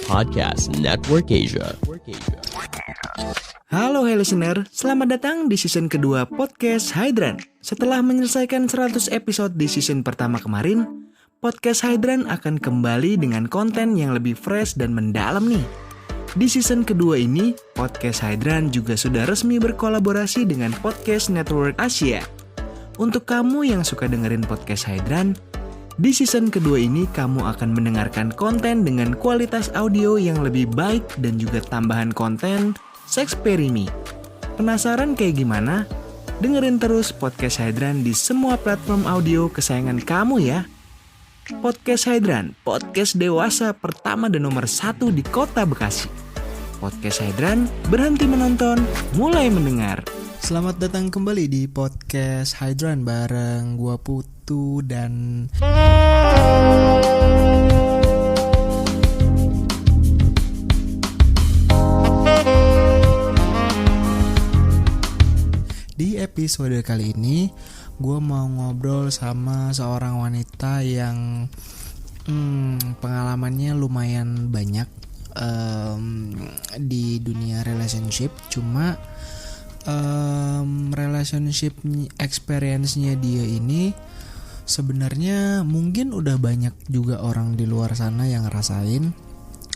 Podcast Network Asia. Halo listener, selamat datang di season kedua podcast Hydran. Setelah menyelesaikan 100 episode di season pertama kemarin, podcast Hydran akan kembali dengan konten yang lebih fresh dan mendalam nih. Di season kedua ini, podcast Hydran juga sudah resmi berkolaborasi dengan Podcast Network Asia. Untuk kamu yang suka dengerin podcast Hydran, di season kedua ini kamu akan mendengarkan konten dengan kualitas audio yang lebih baik dan juga tambahan konten Sexperimi. Penasaran kayak gimana? Dengerin terus podcast Hydran di semua platform audio kesayangan kamu ya. Podcast Hydran, podcast dewasa pertama dan nomor 1 di kota Bekasi. Podcast Hydran, berhenti menonton, mulai mendengar. Selamat datang kembali di podcast Hydran bareng gua Putu dan di episode kali ini gua mau ngobrol sama seorang wanita yang pengalamannya lumayan banyak di dunia relationship. Cuma relationship experience-nya dia ini sebenarnya mungkin udah banyak juga orang di luar sana yang ngerasain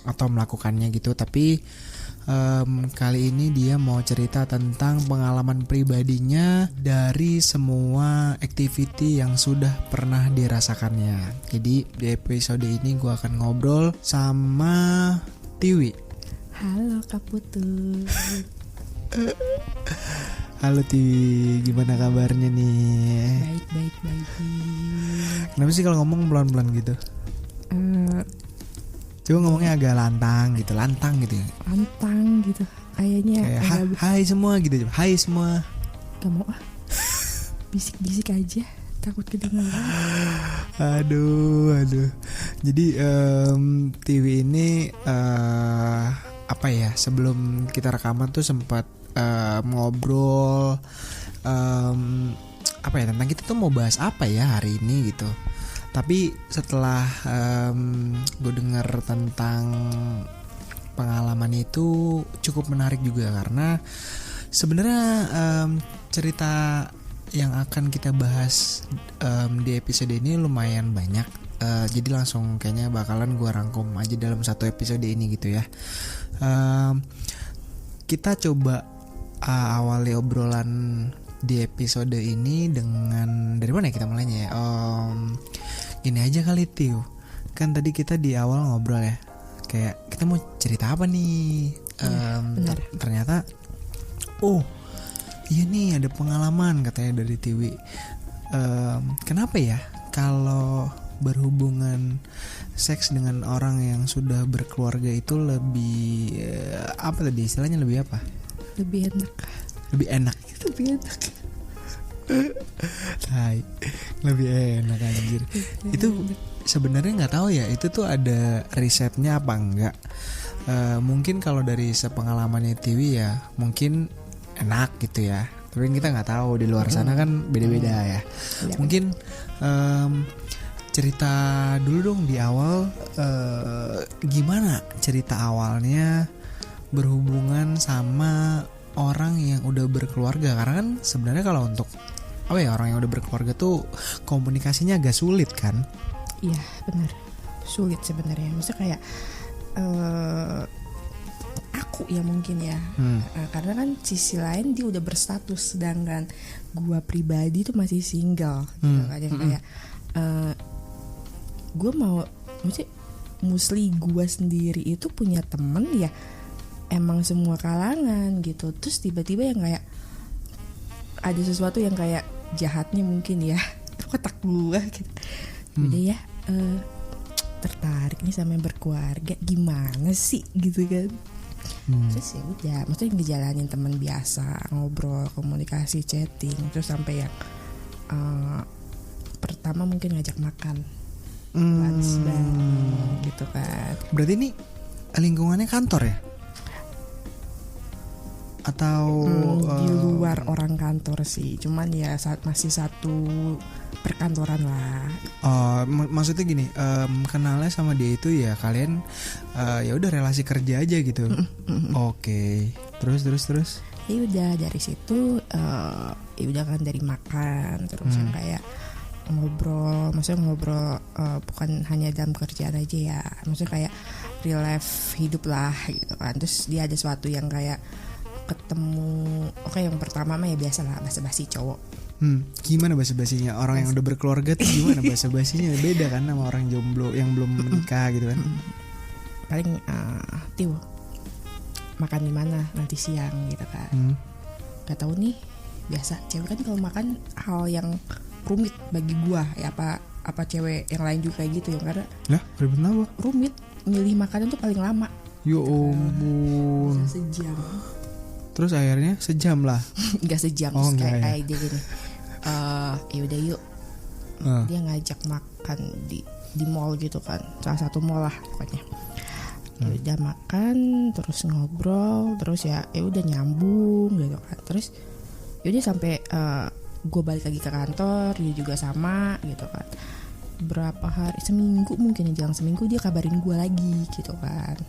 atau melakukannya gitu. Tapi kali ini dia mau cerita tentang pengalaman pribadinya dari semua activity yang sudah pernah dirasakannya. Jadi di episode ini gue akan ngobrol sama Tiwi. Halo Kak Putu. Halo Tiwi, gimana kabarnya nih? Baik. Kenapa sih kalau ngomong pelan-pelan gitu? Coba ngomongnya agak lantang gitu ya. Lantang gitu. Kayaknya kayak hai semua gitu. Hai semua. Gak mau bisik-bisik aja, takut kedengaran. Aduh. Jadi Tiwi ini sebelum kita rekaman tuh sempat ngobrol tentang kita tuh mau bahas apa ya hari ini gitu. Tapi setelah gue dengar tentang pengalaman itu cukup menarik juga, karena sebenarnya cerita yang akan kita bahas di episode ini lumayan banyak. Jadi langsung kayaknya bakalan gue rangkum aja dalam satu episode ini gitu ya. Kita coba awali obrolan di episode ini dengan dari mana ya kita mulainya ya? Gini aja kali Tio. Kan tadi kita di awal ngobrol ya, kayak kita mau cerita apa nih? Ternyata iya nih ada pengalaman katanya dari Tiwi. Kenapa ya kalau berhubungan seks dengan orang yang sudah berkeluarga itu lebih istilahnya lebih apa? Lebih enak. Lebih enak anjir. Itu sebenarnya nggak tahu ya, itu tuh ada risetnya apa enggak? Mungkin kalau dari sepengalamannya Tiwi ya mungkin enak gitu ya. Tapi kita nggak tahu, di luar sana kan beda-beda ya. Mungkin cerita dulu dong di awal, gimana cerita awalnya berhubungan sama orang yang udah berkeluarga. Karena kan sebenarnya kalau untuk orang yang udah berkeluarga tuh komunikasinya agak sulit kan? Iya benar, sulit sebenarnya. Maksudnya kayak aku ya mungkin ya, karena kan sisi lain dia udah berstatus, sedangkan gua pribadi tuh masih single gitu kan. Yang kayak gue mau, maksudnya mostly gue sendiri itu punya temen ya emang semua kalangan gitu. Terus tiba-tiba yang kayak ada sesuatu yang kayak jahatnya mungkin ya kotak gue gitu. Jadi ya tertarik nih sama yang berkeluarga, gimana sih gitu kan. Terus ya udah, maksudnya ngejalanin teman biasa, ngobrol, komunikasi, chatting, terus sampai yang pertama mungkin ngajak makan lunch bareng gitu kan. Berarti ini lingkungannya kantor ya? Atau di luar orang kantor sih, cuman ya saat masih satu perkantoran lah. Oh, maksudnya gini, kenalnya sama dia itu ya kalian ya udah relasi kerja aja gitu. Oke. Terus. Ya udah dari situ ya udah kan dari makan terus yang kayak ngobrol, maksudnya ngobrol bukan hanya dalam kerjaan aja ya, maksudnya kayak real life hidup lah gitu kan. Terus dia ada sesuatu yang kayak ketemu, oke yang pertama mah ya biasa lah basa-basi cowok. Gimana basa-basinya? Orang yang udah berkeluarga tuh gimana basa-basinya? Beda kan sama orang jomblo yang belum menikah gitu kan. Paling Tiu makan di mana nanti siang gitu kan. Gak tahu nih, biasa cewek kan kalau makan hal yang rumit bagi gua ya, apa cewek yang lain juga kayak gitu ya, karena lah ribet apa? Rumit milih makanan tuh paling lama. Ya ampun. Bisa sejam. Terus akhirnya sejam lah. Enggak sejam, Oh, terus enggak, kayak dia gini. Ya udah yuk. Dia ngajak makan di mall gitu kan. Salah satu mall lah pokoknya. Ya udah makan, terus ngobrol, terus ya udah nyambung gitu kan. Terus ya udah sampai gue balik lagi ke kantor, dia juga sama gitu kan. Berapa hari, seminggu mungkin ya, jalan seminggu dia kabarin gue lagi gitu kan.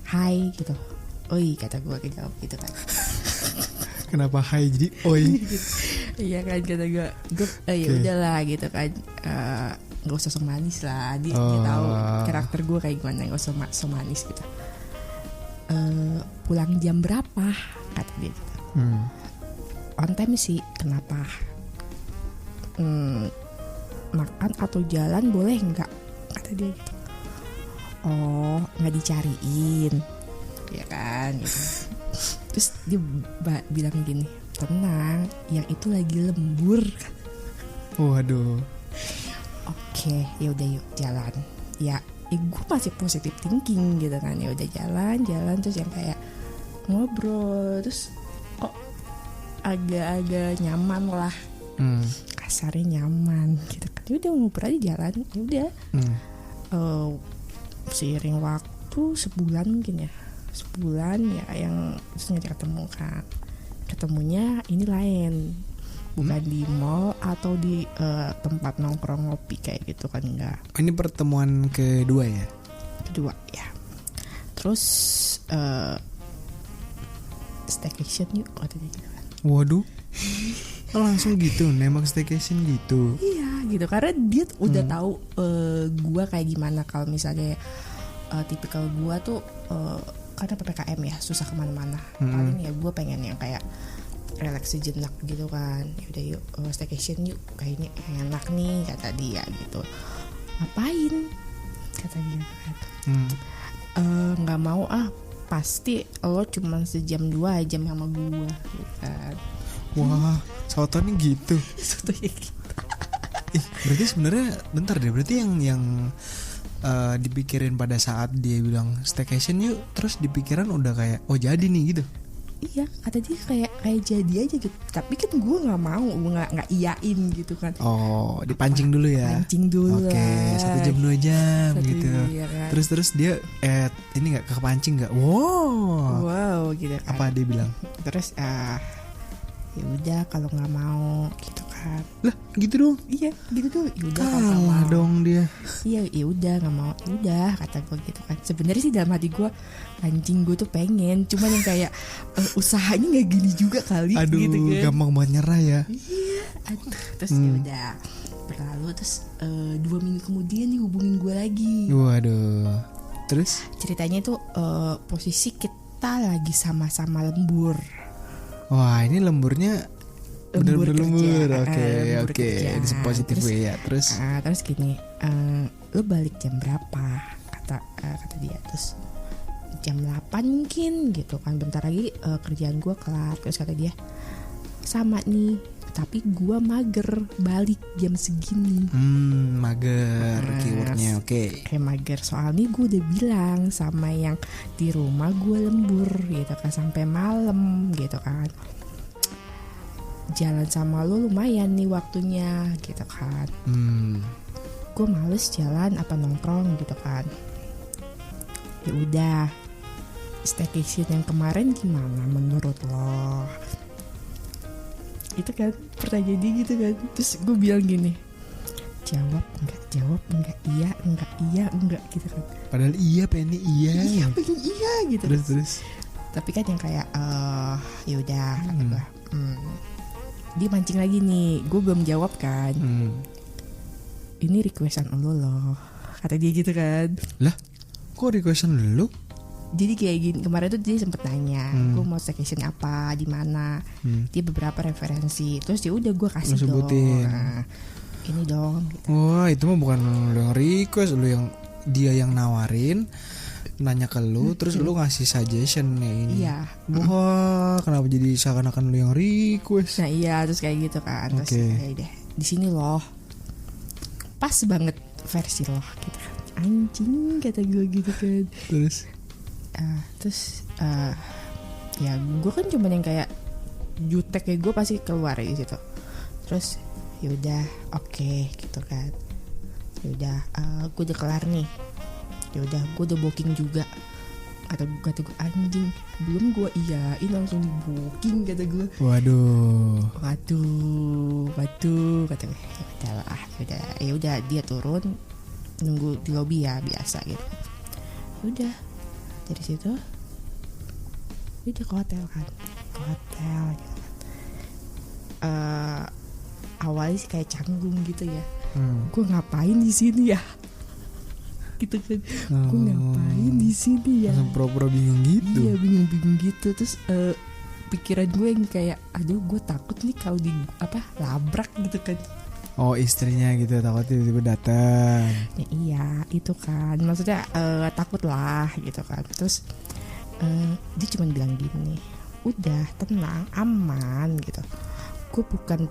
Hai gitu. Oi kata gue kayak gitu kan. Kenapa hai jadi oi? Iya kan kata gue ya udahlah gitu kan. Gak usah so manis lah. Dia tahu karakter gue kayak gimana, gak usah so manis gitu. Pulang jam berapa kata dia gitu. On time sih. Kenapa? Makan atau jalan boleh nggak kata dia gitu. Oh nggak dicariin ya kan gitu. Terus dia bilang gini, tenang, yang itu lagi lembur. Waduh. Oke, ya udah yuk jalan. Ya, gue masih positive thinking gitu kan. Ya udah jalan terus yang kayak ngobrol, terus kok agak-agak nyaman lah. Kasarnya nyaman gitu kan. Ya udah ngobrol aja jalan. Ya udah. Seiring waktu sebulan mungkin ya. Sebulan ya yang terus ngajak ketemu kan. Ketemunya ini lain. Bukan di mall atau di tempat nongkrong ngopi kayak gitu kan, enggak. Ini pertemuan kedua ya? Kedua ya. Terus staycation yuk kata dia gitu kan. Waduh. Langsung gitu nembak staycation gitu. Iya gitu, karena dia udah tahu gua kayak gimana kalau misalnya tipikal gua tuh karena PPKM ya susah kemana-mana. Paling ya gua pengen yang kayak relax sejenak gitu kan. Ya udah yuk staycation yuk, kayaknya enak nih kata dia gitu. Ngapain kata dia kan. Nggak mau pasti lo cuma sejam 2 jam sama gua gitu kan. Wah sotonya gitu. Sotonya gitu. Berarti sebenarnya bentar deh, berarti yang dipikirin pada saat dia bilang staycation yuk, terus dipikiran udah kayak oh jadi nih gitu. Iya, kata dia kayak jadi aja gitu. Tapi kan gue nggak mau, gue nggak iyain gitu kan. Oh, dipancing dulu ya. Pancing dulu. Oke, 1 jam 2 jam gitu. Iya kan? Terus dia ini nggak kepancing nggak? Wow, gitu kan. Apa dia bilang? Terus ya udah kalau nggak mau gitu kan. Lah, gitu dong. Iya, gitu tuh. Ya udah kalah dong dia. Iya, ya udah nggak mau. Ya udah kata gue gitu kan. Sebenarnya sih dalam hati gue, anjing gue tuh pengen, cuman yang kayak usahanya nggak gini juga kali. Aduh, gitu kan. gampang banget nyerah ya. Iya. Terus ya udah berlalu, terus 2 minggu kemudian dia hubungin gue lagi. Waduh. Terus ceritanya tuh posisi kita lagi sama-sama lembur. Wah, ini lemburnya bener-bener lembur. Oke. Ini positif ya. Terus gini, lu balik jam berapa? Kata dia. Terus jam 8 mungkin gitu kan. Bentar lagi kerjaan gue kelar. Terus kata dia, sama nih, tapi gue mager balik jam segini. Mager keywordnya. Oke. Kayak mager, soalnya gue udah bilang sama yang di rumah gue lembur gitu kan sampai malam gitu kan. Jalan sama lu lumayan nih waktunya gitu kan. Gue males jalan apa nongkrong gitu kan. Ya udah, staycation yang kemarin gimana menurut lo? itu kan pertanyaan dia gitu kan. Terus gue bilang gini, jawab enggak, iya enggak gitu kan. Padahal iya pengennya iya. Pengen iya gitu. Terus tapi kan yang kayak yaudah kata gue. Dia mancing lagi nih, gue belum jawab kan. Ini requestan lo loh, kata dia gitu kan. Lah, kok requestan lu? Jadi kayak gini, kemarin tuh dia sempet nanya, gue mau staycation apa, di mana. Dia beberapa referensi, terus ya udah gue kasih dong. Nah, ini dong. Gitu. Wah, itu mah bukan lu yang request, dia yang nawarin, nanya ke lu, terus lu ngasih suggestion ini. Iya. Wah, kenapa jadi seakan-akan lu yang request? Nah iya, terus kayak gitu kan. Terus ya udah, di sini loh, pas banget versi loh, gitu kan. Anjing kata gue gitu kan. Terus ya gue kan cuma yang kayak jutek kayak gue pasti keluar di situ. Terus ya udah oke, gitu kan. Ya udah gue udah kelar nih. Ya udah gue udah booking juga. Kata gue anjing, belum gue iyain langsung di booking kata gue. Waduh kata gue. Ya udah dia turun nunggu di lobi ya biasa gitu. Udah dari situ udah ke hotel gitu kan. Awalnya sih kayak canggung gitu ya. Gue ngapain di sini ya? Gitu kan. Gue ngapain di sini ya? Pura-pura bingung gitu. Iya, bingung gitu. Terus pikiran gue yang kayak aduh, gue takut nih kalau di labrak gitu kan. Oh, istrinya gitu, takut tiba-tiba datang. Ya, iya, itu kan. Maksudnya takut lah gitu kan. Terus dia cuma bilang gini, udah tenang, aman gitu. Gue bukan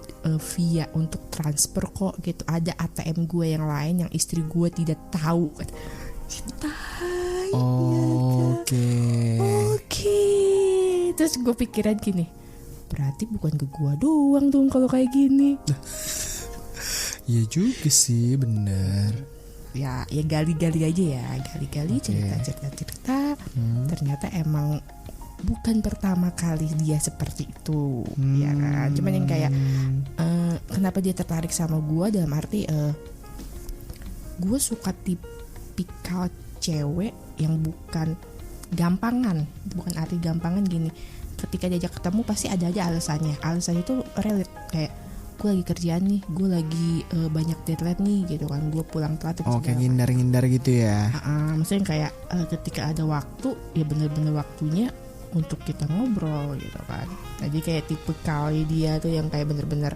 via untuk transfer kok gitu. Ada ATM gue yang lain yang istri gue tidak tahu. Oke. Terus gue pikiran gini, berarti bukan ke gue doang dong kalau kayak gini. Iya juga sih, bener. Ya gali-gali aja ya, gali-gali cerita. Ternyata emang bukan pertama kali dia seperti itu, ya kan? Cuman yang kayak kenapa dia tertarik sama gue dalam arti gue suka tipikal cewek yang bukan gampangan, bukan arti gampangan gini. Ketika diajak ketemu pasti ada aja alasannya. Alasannya itu relate, kayak gue lagi kerjaan nih, gue lagi banyak deadline nih gitu kan, gue pulang telat. Kayak ngindar-ngindar gitu ya. Maksudnya kayak ketika ada waktu ya bener-bener waktunya untuk kita ngobrol gitu kan. Jadi kayak tipe kali dia tuh yang kayak bener-bener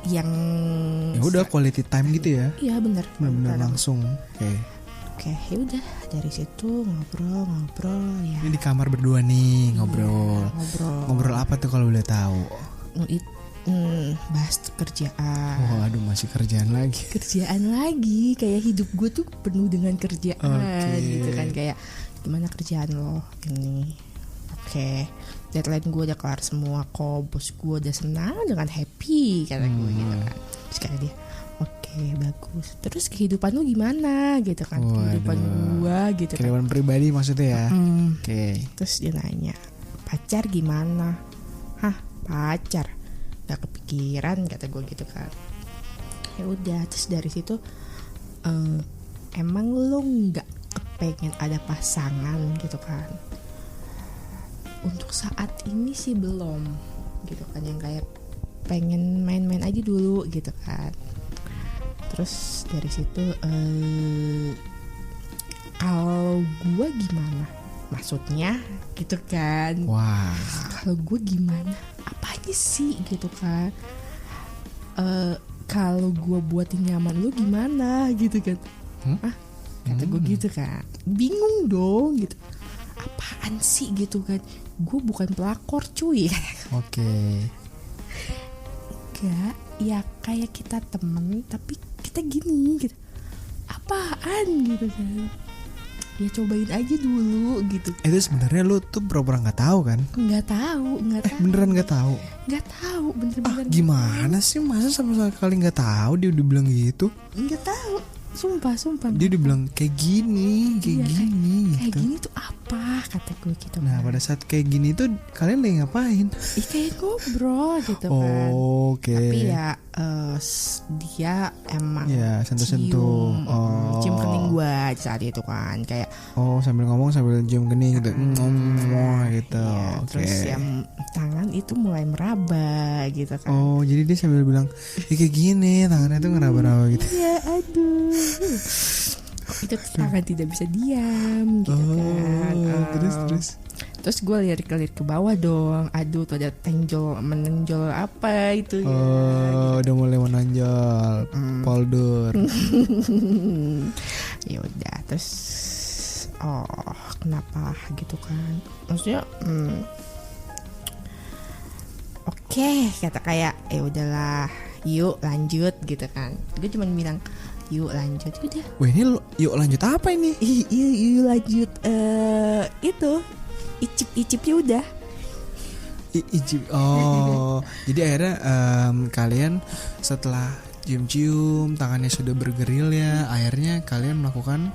yang ya udah quality time gitu ya. Iya bener langsung. Oke, ya udah dari situ ngobrol ya. Ini di kamar berdua nih ngobrol. Ngobrol apa tuh kalau boleh tahu? Bahas kerjaan. Waduh, masih kerjaan lagi. Kayak hidup gue tuh penuh dengan kerjaan gitu kan. Kayak gimana kerjaan lo ini? Oke, deadline gue udah kelar semua kok. Bos gue udah senang dengan happy kata gue gitu kan. Terus kata dia, oke, bagus. Terus kehidupan lu gimana gitu kan? Kehidupan gua gitu kan. Kehidupan pribadi maksudnya ya. Terus dia nanya, pacar gimana? Hah, pacar? Gak kepikiran kata gue gitu kan. Ya udah, terus dari situ emang lu nggak kepengen ada pasangan gitu kan? Untuk saat ini sih belum gitu kan, yang kayak pengen main-main aja dulu gitu kan. Terus dari situ kalau gue gimana? Maksudnya gitu kan. Wah. Kalau gue gimana? Apanya sih gitu kan? Kalau gue buatin nyaman lu gimana gitu kan? Kata gue gitu kan. Bingung dong gitu. Apaan sih gitu kan? Gue bukan pelakor cuy. Enggak, ya kayak kita temen tapi kita gini gitu. Apaan gitu kan? Ya cobain aja dulu gitu. Itu sebenarnya lu tuh pura-pura nggak tahu kan? Nggak tahu. Beneran nggak tahu? Nggak tahu, bener-bener. Gimana sih, masa sama sekali nggak tahu dia udah bilang gitu? Nggak tahu, sumpah. Dia udah bilang kayak gini gitu. Kayak gini tuh apa apa kata gue gitu. Nah pada saat kayak gini tuh kalian lagi ngapain? Kayak ngobrol gitu kan. Oke. Tapi ya dia emang ya sentuh-sentuh. cium kening gue saat itu kan kayak. Sambil ngomong sambil cium kening gitu. Gitu. Ya, terus yang tangan itu mulai meraba gitu kan. Jadi dia sambil bilang kayak gini tangannya tuh ngeraba-raba gitu. Iya, aduh. Itu tangan tidak bisa diam gitu kan. Terus gue lirik ke bawah dong. Aduh tuh ada menonjol apa itu ya. Udah mulai menonjol polder. Ya udah terus kenapa gitu kan. Maksudnya oke, kata kayak ya udahlah yuk lanjut gitu kan. Gue cuma bilang yuk lanjut udah. Wah ini yuk lanjut apa ini? Iya yuk lanjut itu icip-icipnya udah. Icip. Jadi akhirnya kalian setelah cium-cium tangannya sudah bergeril ya, akhirnya kalian melakukan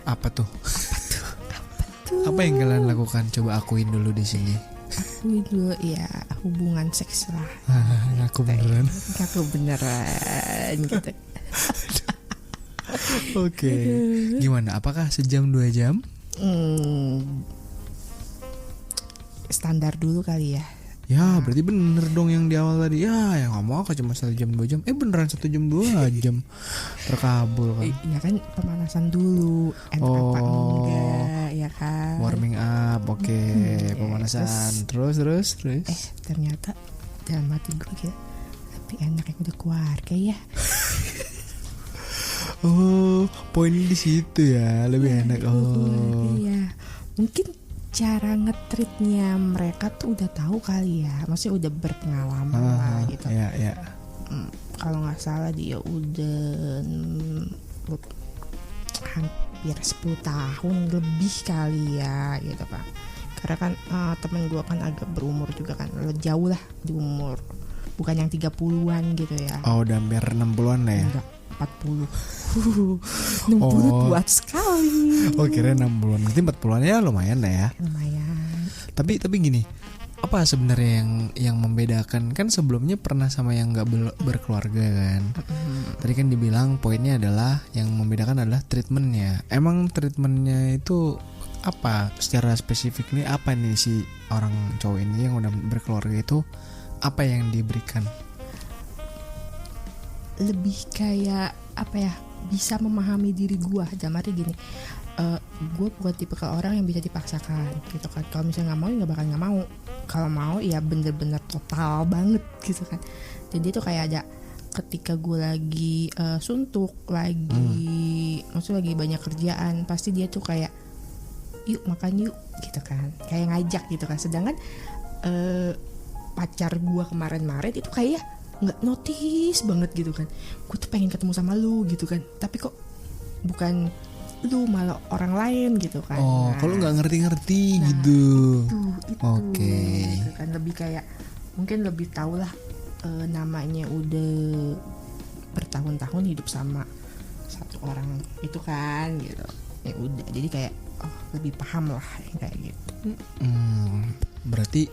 apa tuh? Apa yang kalian lakukan? Coba akuin dulu di sini. Akuin dulu ya, hubungan seks lah. Ngaku beneran. Ngaku beneran gitu. Oke. Gimana? Apakah sejam 2 jam? Standar dulu kali ya. Ya berarti bener dong yang di awal tadi. Ya yang gak mau cuma 1 jam 2 jam. Beneran 1 jam 2 jam. Terkabul kan. Iya kan pemanasan dulu. Enak apa enggak ya kan. Warming up. Oke. Pemanasan. Terus. Ternyata dalam hati gue kayak tapi enak yang udah keluarga ya. Poinnya di situ ya. Lebih enak. Iya. Mungkin cara nge-treatnya mereka tuh udah tahu kali ya, maksudnya udah berpengalaman lah gitu. Iya. Kalau nggak salah dia udah hampir 10 tahun lebih kali ya gitu kan. Karena kan temen gue kan agak berumur juga kan, jauh lah di umur, bukan yang 30-an gitu ya. Udah hampir 60-an lah ya. Enggak, 40. 60 buat sekali. Kira 60-an. Nanti 40-an ya lumayan lah ya. Lumayan. Tapi gini, apa sebenarnya yang membedakan? Kan sebelumnya pernah sama yang nggak berkeluarga kan. Tadi kan dibilang poinnya adalah yang membedakan adalah treatmentnya. Emang treatmentnya itu apa? Secara spesifik nih apa nih si orang cowok ini yang udah berkeluarga itu apa yang diberikan? Lebih kayak apa ya, bisa memahami diri gue. Dalam arti gini, gue bukan tipe orang yang bisa dipaksakan gitu kan. Kalau misalnya nggak mau ya nggak mau. Kalau mau ya bener-bener total banget gitu kan. Jadi itu kayak ada ketika gue lagi suntuk lagi, maksudnya lagi banyak kerjaan, pasti dia tuh kayak yuk makan yuk gitu kan, kayak ngajak gitu kan. Sedangkan pacar gue kemarin itu kayak nggak notice banget gitu kan. Gue tuh pengen ketemu sama lu gitu kan, tapi kok bukan lu malah orang lain gitu kan. Kalau nggak ngerti gitu. Itu Oke. gitu kan, lebih kayak mungkin lebih tahu lah namanya udah bertahun-tahun hidup sama satu orang itu kan gitu. Ya udah, jadi kayak lebih paham lah kayak gitu. Berarti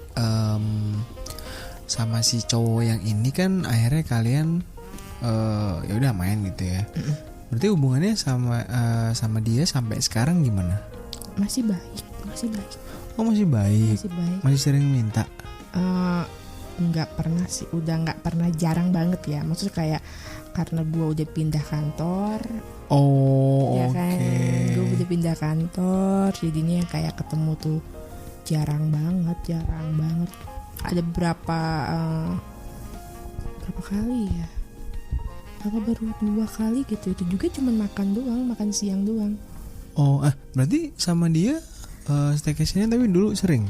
sama si cowok yang ini kan akhirnya kalian ya udah main gitu ya. Berarti hubungannya sama dia sampai sekarang gimana? Masih baik. Masih baik. Masih sering minta? Nggak pernah sih, udah nggak pernah, jarang banget ya. Maksudnya kayak karena gue udah pindah kantor. Ya kan, gue udah pindah kantor, jadinya kayak ketemu tuh jarang banget. Ada berapa kali ya? Baru 2 kali gitu. Itu juga cuma makan siang doang. Berarti sama dia staycationnya tapi dulu sering?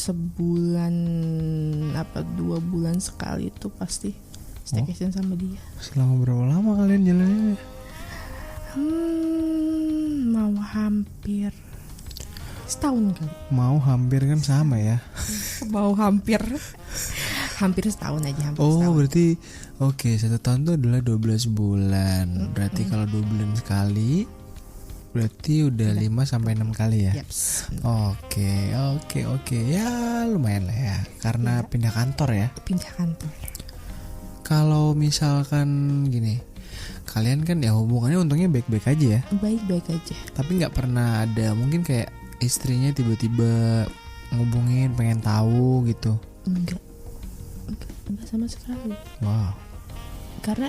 Sebulan 2 bulan sekali itu pasti staycation sama dia. Selama berapa lama kalian jalannya? Mau hampir setahun kali. Mau hampir kan sama ya. Mau hampir setahun aja. Setahun. Berarti 1 tahun itu adalah 12 bulan. Berarti kalau 2 bulan sekali Berarti udah 5-6 kali ya? Yaps. Oke. Ya lumayan lah ya. Karena pindah kantor ya. Pindah kantor. Kalau misalkan gini, kalian kan ya hubungannya untungnya baik-baik aja ya. Baik-baik aja. Tapi nggak pernah ada mungkin kayak istrinya tiba-tiba ngubungin pengen tahu gitu. Enggak sama sekali. Wow. Karena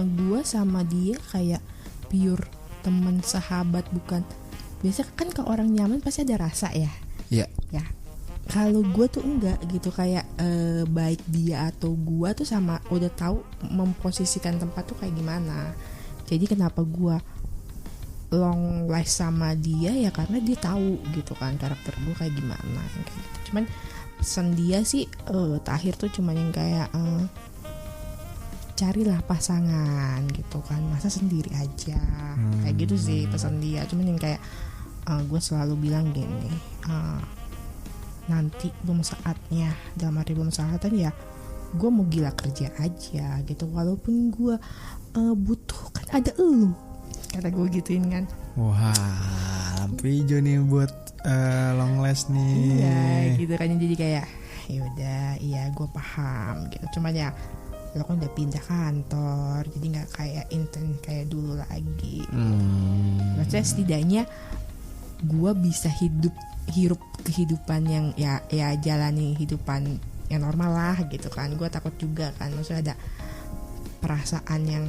gue sama dia kayak pure teman sahabat, bukan. Biasa kan kalau orang nyaman pasti ada rasa ya. Iya. Ya. Kalau gue tuh enggak gitu, kayak baik dia atau gue tuh sama udah tahu memposisikan tempat tuh kayak gimana. Jadi kenapa gue long last sama dia ya karena dia tahu gitu kan karakter gue kayak gimana kayak gitu. Cuman pesan dia sih terakhir tuh cuman yang kayak carilah pasangan gitu kan, masa sendiri aja kayak gitu sih pesan dia. Cuman yang kayak gue selalu bilang gini, nanti belum saatnya, dalam arti belum saatnya ya gue mau gila kerja aja gitu, walaupun gue butuh kan ada elu, kata gue gituin kan. Wah, lampu hijau nih buat long last nih. Iya gitu kan, jadi kayak yaudah iya gue paham gitu. Cuman ya lo kan udah pindah kantor, jadi nggak kayak intens kayak dulu lagi. Maksudnya setidaknya gue bisa hirup kehidupan yang ya jalani kehidupan yang normal lah gitu kan. Gue takut juga kan, maksudnya ada perasaan yang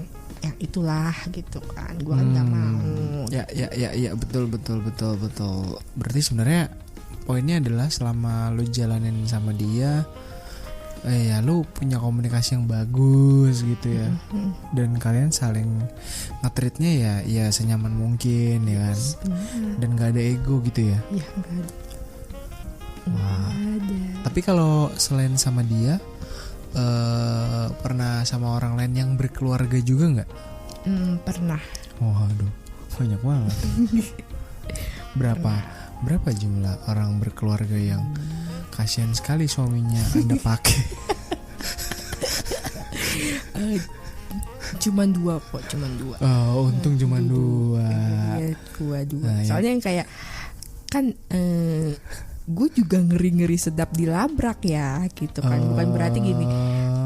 itulah gitu kan. Gue kan nggak mau. Ya betul. Berarti sebenarnya poinnya adalah selama lu jalanin sama dia, ya lu punya komunikasi yang bagus gitu ya. Dan kalian saling nge-treatnya ya senyaman mungkin ya kan. Dan gak ada ego gitu ya. Iya gak ada. Wah. Tapi kalau selain sama dia pernah sama orang lain yang berkeluarga juga gak? Pernah. Waduh, banyak banget. Berapa jumlah orang berkeluarga yang kasihan sekali suaminya Anda pakai? Cuman dua. Oh, untung cuman dua. Iya, dua. Nah, soalnya yang kayak kan gue juga ngeri sedap dilabrak ya gitu kan. Bukan berarti gini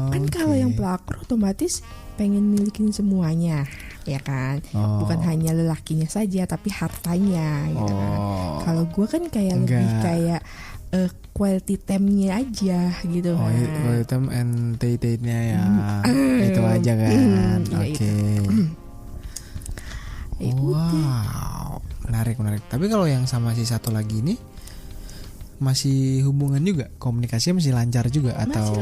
kan, kalau yang pelakor otomatis pengen milikin semuanya ya kan. Bukan hanya lelakinya saja tapi hartanya gitu kan. Kalau gue kan kayak lebih kayak quality time-nya aja gitu kan. Quality time and date-nya ya. Itu aja kan. Oke. Wow, menarik. Tapi kalau yang sama si satu lagi ini masih hubungan juga, komunikasinya masih lancar juga atau?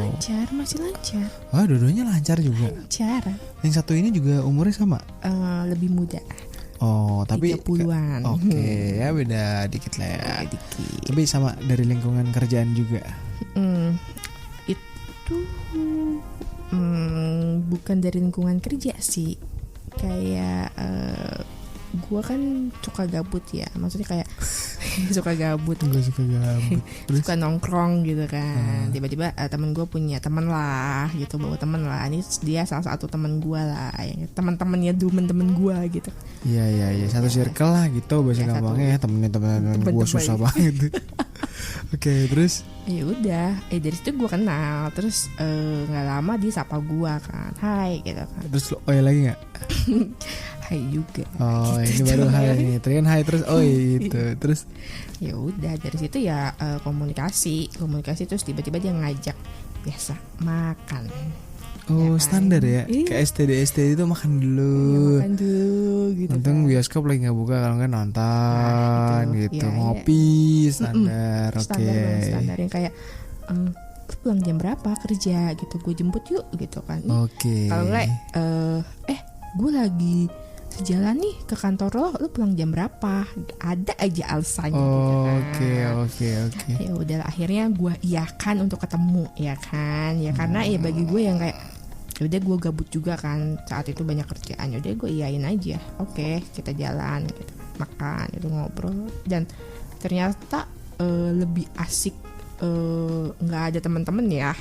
Masih lancar. Wah, dua-duanya lancar juga. Lancar. Yang satu ini juga umurnya sama? Lebih muda. Oh, tapi 30-an. Oke, ya beda dikit lah ya. Dikit. Tapi sama dari lingkungan kerjaan juga. Itu bukan dari lingkungan kerja sih. Kayak gue kan suka gabut ya, maksudnya kayak suka gabut. Terus? Suka nongkrong gitu kan. Tiba-tiba temen gue punya temen lah gitu, bawa temen lah. Ini dia salah satu temen gue lah, teman-temannya temen gue gitu. Iya, satu circle lah gitu bahasa gampangnya ya, temen-temen gue susah banget. Oke, terus? Ya udah, dari situ gue kenal. Terus nggak lama dia sapa gue kan, hai gitu kan. Terus lo lagi nggak? Hai juga. Oh, gitu, ini baru hai nih. Tadi kan hai terus gitu. Terus? Ya udah, dari situ ya komunikasi terus tiba-tiba dia ngajak biasa makan. Oh, ya kan? Standar ya. Iya. Kayak STD itu makan dulu. Ya, makan dulu gitu. Untung kan. bioskop lagi nggak buka, kalau nggak nonton gitu. Ya, ngopi standar. Oke. Standar yang kayak lu pulang jam berapa kerja gitu, gue jemput yuk gitu kan. Oke. Kalau nggak gue lagi sejalan nih ke kantor lu pulang jam berapa? Ada aja alasannya gitu kan. Oke. Ya udah, akhirnya gue iyakan untuk ketemu ya kan. Ya karena ya bagi gue yang kayak udah gue gabut juga kan saat itu, banyak kerjaan. Udah gue iyain aja. Oke, kita jalan gitu. Makan itu, ngobrol, dan ternyata lebih asik nggak ada teman-teman ya.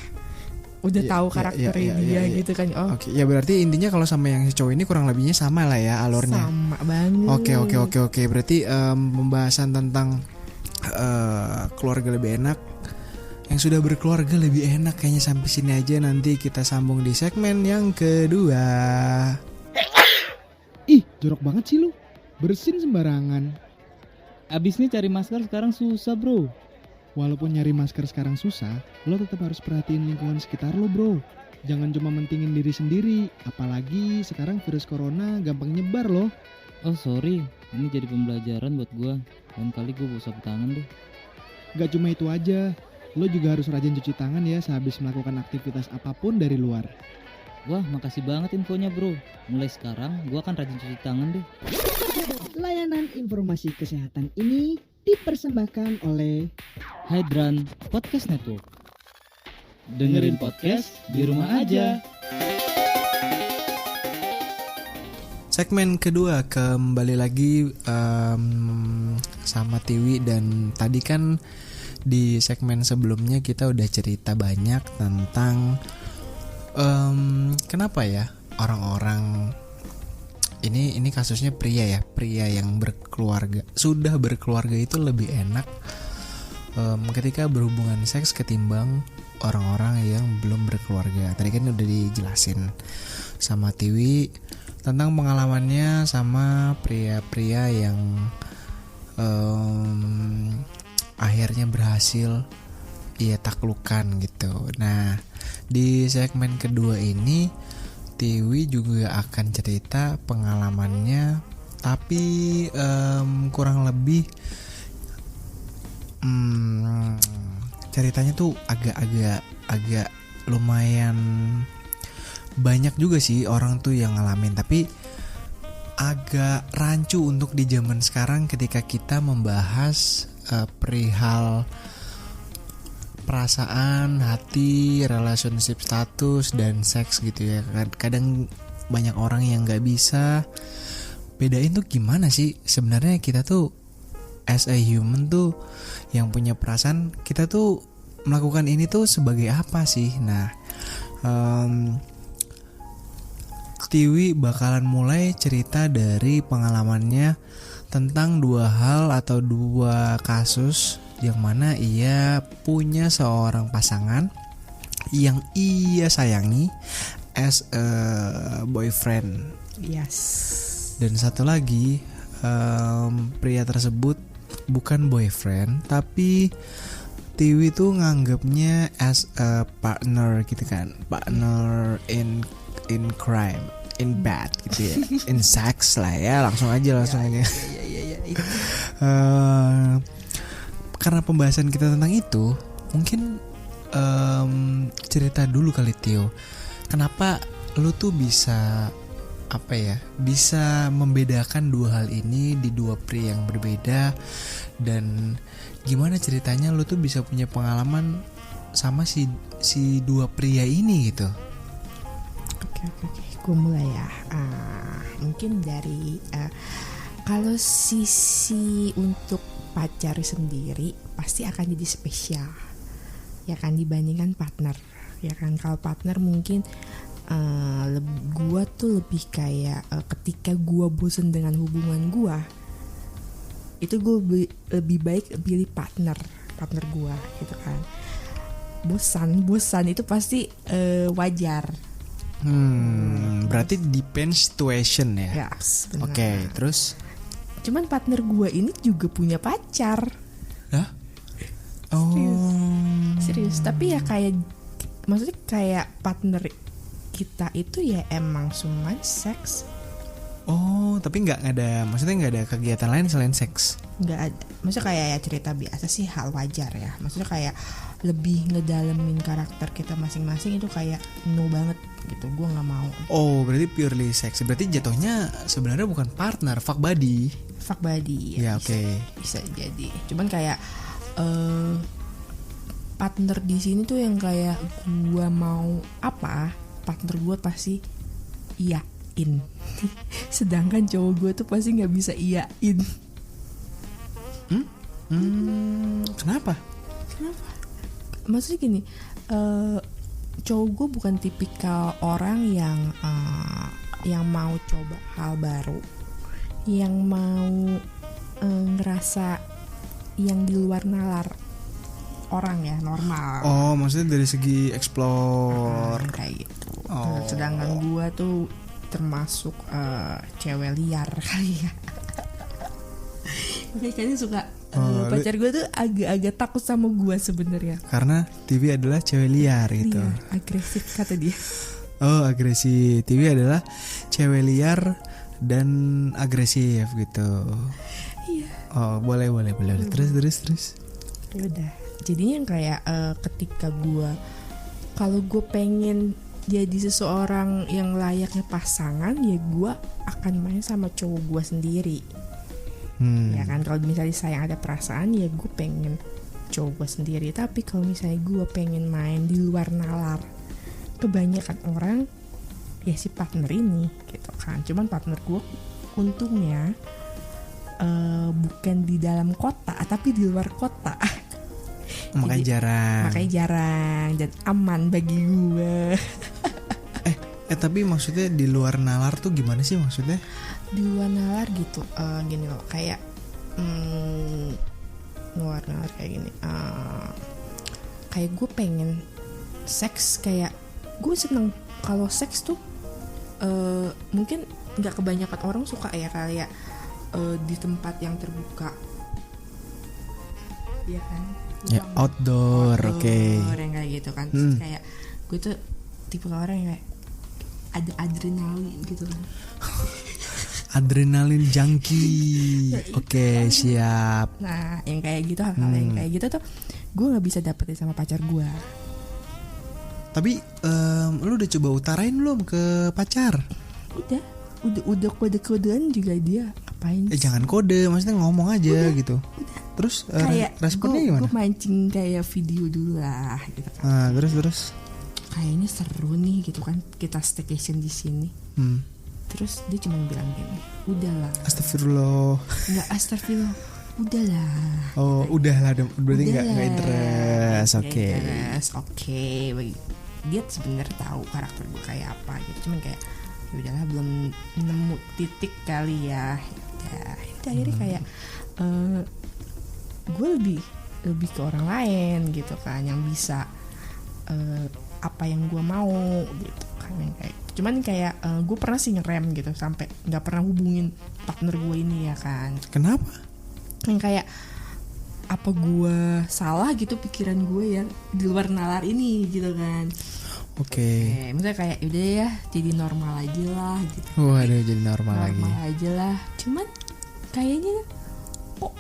udah tahu karakternya dia gitu kan. Oke, ya berarti intinya kalau sama yang si cowok ini kurang lebihnya sama lah ya alurnya. Sama banget. Oke. Berarti pembahasan tentang keluarga lebih enak, yang sudah berkeluarga lebih enak kayaknya sampai sini aja. Nanti kita sambung di segmen yang kedua. Ih, jorok banget sih lu. Bersin sembarangan. Abisnya cari masker sekarang susah bro. Walaupun nyari masker sekarang susah, lo tetap harus perhatiin lingkungan sekitar lo bro. Jangan cuma mentingin diri sendiri. Apalagi sekarang virus corona gampang nyebar loh. Oh sorry, ini jadi pembelajaran buat gua. Lain kali gua bawa sapu tangan deh. Gak cuma itu aja, lo juga harus rajin cuci tangan ya sehabis melakukan aktivitas apapun dari luar. Wah makasih banget infonya bro. Mulai sekarang gua akan rajin cuci tangan deh. Layanan informasi kesehatan ini dipersembahkan oleh Hydran Podcast Network. Dengerin podcast di rumah aja. Segmen kedua kembali lagi sama Tiwi. Dan tadi kan di segmen sebelumnya kita udah cerita banyak tentang kenapa ya orang-orang ini kasusnya pria yang sudah berkeluarga itu lebih enak ketika berhubungan seks ketimbang orang-orang yang belum berkeluarga. Tadi kan udah dijelasin sama Tiwi tentang pengalamannya sama pria-pria yang akhirnya berhasil ia taklukkan gitu. Nah, di segmen kedua ini Tiwi juga akan cerita pengalamannya, tapi kurang lebih ceritanya tuh agak lumayan banyak juga sih orang tuh yang ngalamin, tapi agak rancu untuk di zaman sekarang ketika kita membahas perihal perasaan, hati, relationship status, dan seks gitu ya. Kadang banyak orang yang gak bisa bedain tuh gimana sih sebenarnya kita tuh as a human tuh yang punya perasaan, kita tuh melakukan ini tuh sebagai apa sih. Nah, Tiwi bakalan mulai cerita dari pengalamannya tentang dua hal atau dua kasus yang mana ia punya seorang pasangan yang ia sayangi as a boyfriend. Yes. Dan satu lagi pria tersebut bukan boyfriend, tapi Tiwi tuh nganggapnya as a partner gitu kan, partner in crime, in bad gitu ya, in sex lah ya, langsung aja. Karena pembahasan kita tentang itu, mungkin cerita dulu kali Tio, kenapa lu tuh bisa bisa membedakan dua hal ini di dua pria yang berbeda, dan gimana ceritanya lu tuh bisa punya pengalaman sama si dua pria ini gitu. Oke, gue mulai ya. Mungkin dari kalau sisi untuk pacar sendiri pasti akan jadi spesial ya kan, dibandingkan partner ya kan. Kalau partner mungkin gue tuh lebih kayak ketika gue bosen dengan hubungan gue, itu gue lebih baik pilih partner gue gitu kan. Bosan itu pasti wajar. Berarti depends situation ya. Yes, Oke, terus cuman partner gue ini juga punya pacar. Hah? Oh. Serius. Tapi ya kayak, maksudnya kayak partner kita itu ya emang cuma seks. Oh, tapi nggak ada kegiatan lain selain seks? Nggak ada. Maksudnya kayak ya cerita biasa sih, hal wajar ya. Maksudnya kayak lebih ngedalemin karakter kita masing-masing itu kayak no banget gitu. Gue nggak mau. Oh, berarti purely seks. Berarti jatuhnya sebenarnya bukan partner, fuck buddy. Ya, oke. Bisa jadi. Cuman kayak partner di sini tuh yang kayak gue mau apa, partner gue pasti iyain. Sedangkan cowok gue tuh pasti nggak bisa iyain. Kenapa? Maksudnya gini, cowok gue bukan tipikal orang yang mau coba hal baru, yang mau ngerasa yang di luar nalar orang ya, normal. Oh, maksudnya dari segi explore kayak gitu. Oh. Sedangkan gue tuh termasuk cewek liar kali ya. Makanya suka pacar gue tuh agak takut sama gue sebenarnya. karena TV adalah cewek liar gitu. Liar, agresif kata dia. Oh, agresif. TV adalah cewek liar dan agresif gitu. Iya. Oh, boleh. Terus. Ya udah. Jadinya yang kayak ketika kalau gue pengen jadi seseorang yang layaknya pasangan, ya gue akan main sama cowok gue sendiri. Ya kan, kalau misalnya saya ada perasaan, ya gue pengen cowok gue sendiri. Tapi kalau misalnya gue pengen main di luar nalar, kebanyakan orang ya si partner ini gitu kan. Cuman partner gue untungnya bukan di dalam kota, tapi di luar kota. Makanya jarang dan aman bagi gue. Tapi maksudnya di luar nalar tuh gimana sih maksudnya? Di luar nalar gitu, gini loh, kayak luar nalar kayak gini, kayak gue pengen seks, kayak gue seneng kalau seks tuh mungkin nggak kebanyakan orang suka ya, kayak di tempat yang terbuka, ya kan? Ya, outdoor. Oke. Yang kayak gitu kan. Terus kayak gue tuh tipe orang yang kayak ada adrenalin gitu kan. Adrenalin junkie. Oke, siap. Nah, yang kayak gitu, hal-hal yang kayak gitu tuh gue nggak bisa dapetin sama pacar gue. Tapi lu udah coba utarain belum ke pacar? Udah kode-kodean juga dia ngapain? Jangan kode, maksudnya ngomong aja gitu. Terus kayak responnya gimana? Gue mancing kayak video dulu lah gitu kan. Nah, terus kayaknya seru nih gitu kan, kita staycation di sini. Terus dia cuma bilang gini, udahlah. Astagfirullah. Nggak astagfirullah, udahlah. Oh, udahlah, berarti nggak interest. Oke. Dia sebenarnya tahu karakter gue kayak apa gitu, cuman kayak ya udahlah, belum nemu titik kali ya. Ya akhirnya kayak gue lebih ke orang lain gitu kan, yang bisa apa yang gue mau gitu kan, yang kayak cuman kayak gue pernah sih ngerem gitu sampai nggak pernah hubungin partner gue ini ya kan. Kenapa? Yang kayak apa gue salah gitu pikiran gue yang di luar nalar ini gitu kan. Oke. Misalnya kayak udah ya jadi normal aja lah gitu. Waduh, jadi normal lagi. Normal aja lah. Cuman kayaknya kok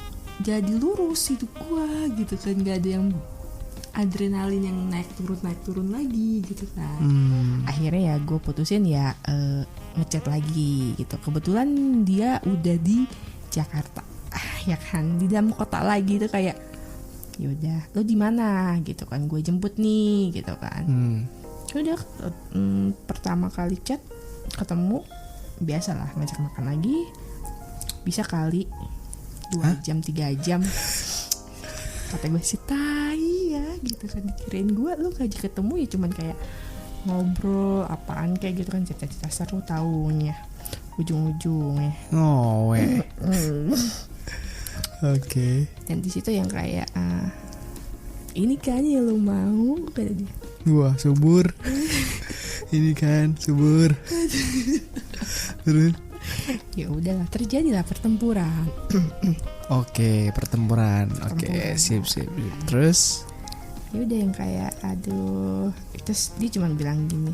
jadi lurus hidup gue gitu kan, nggak ada yang adrenalin yang naik turun lagi gitu kan. Akhirnya ya gue putusin ya ngechat lagi gitu. Kebetulan dia udah di Jakarta, ya kan, di dalam kota lagi tuh kayak yaudah lo di mana gitu kan, gue jemput nih gitu kan. Udah pertama kali chat ketemu biasalah ngajak makan lagi, bisa kali 2 jam 3 jam. Kata gue sih tai ya gitu kan, dikirain gue lo ngajak ketemu ya cuman kayak ngobrol apaan kayak gitu kan, cerita-cerita seru taunya ujung-ujungnya Oke. Dan di situ yang kayak ini kan yang lo mau, kata dia. Wah, subur. Ini kan subur. Terus Ya udahlah, terjadilah pertempuran. Oke, pertempuran. Oke, sip. Terus Ya udah yang kayak aduh, terus dia cuma bilang gini,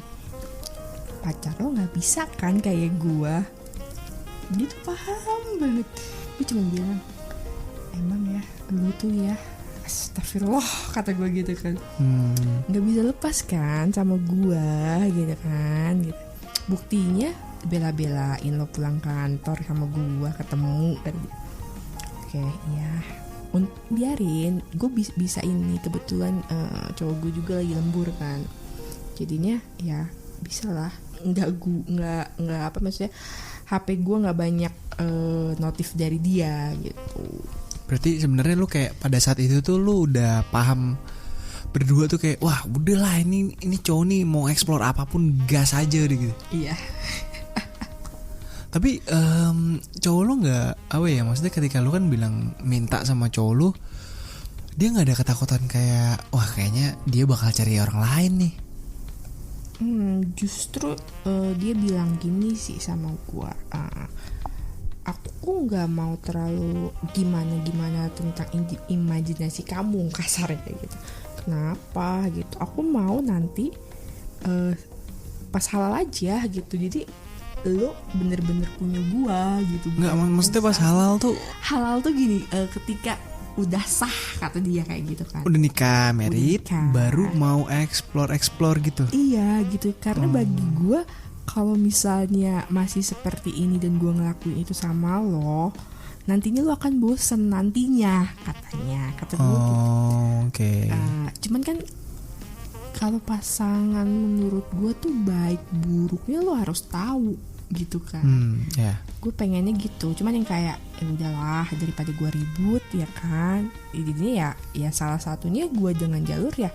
pacar lo nggak bisa kan kayak gua. Dia tuh paham banget. Dia cuma bilang, emang ya lu tuh ya, astagfirullah kata gue gitu kan, nggak bisa lepas kan sama gua gitu kan gitu. Buktinya bela-belain lo pulang kantor sama gua ketemu kan. Oke, ya biarin, gue bisa ini, kebetulan cowok gue juga lagi lembur kan, jadinya ya bisa lah, nggak apa maksudnya, HP gue nggak banyak notif dari dia gitu. berarti sebenarnya lu kayak pada saat itu tuh lu udah paham berdua tuh kayak wah udahlah ini cowok nih mau explore apapun gas aja gitu. Iya. Tapi cowok lo nggak apa ya, maksudnya ketika lo kan bilang minta sama cowok lo, dia nggak ada ketakutan kayak wah kayaknya dia bakal cari orang lain nih. Justru dia bilang gini sih sama gua, aku nggak mau terlalu gimana tentang imajinasi kamu, kasarnya kayak gitu. Kenapa gitu? Aku mau nanti pas halal aja gitu. Jadi lo bener-bener punya gua gitu. Nggak, maksudnya pas halal tuh gini, ketika udah sah kata dia kayak gitu kan. udah nikah, married, nikah. baru mau explore gitu. Iya gitu, karena bagi gua kalau misalnya masih seperti ini dan gua ngelakuin itu sama lo, nantinya lo akan bosen nantinya kata gue gitu. Oke. Cuman kan kalau pasangan menurut gue tuh baik buruknya lo harus tahu gitu kan. Ya. Gue pengennya gitu, cuman yang kayak ya udahlah daripada gue ribut ya kan. Jadinya ya salah satunya gue dengan jalur ya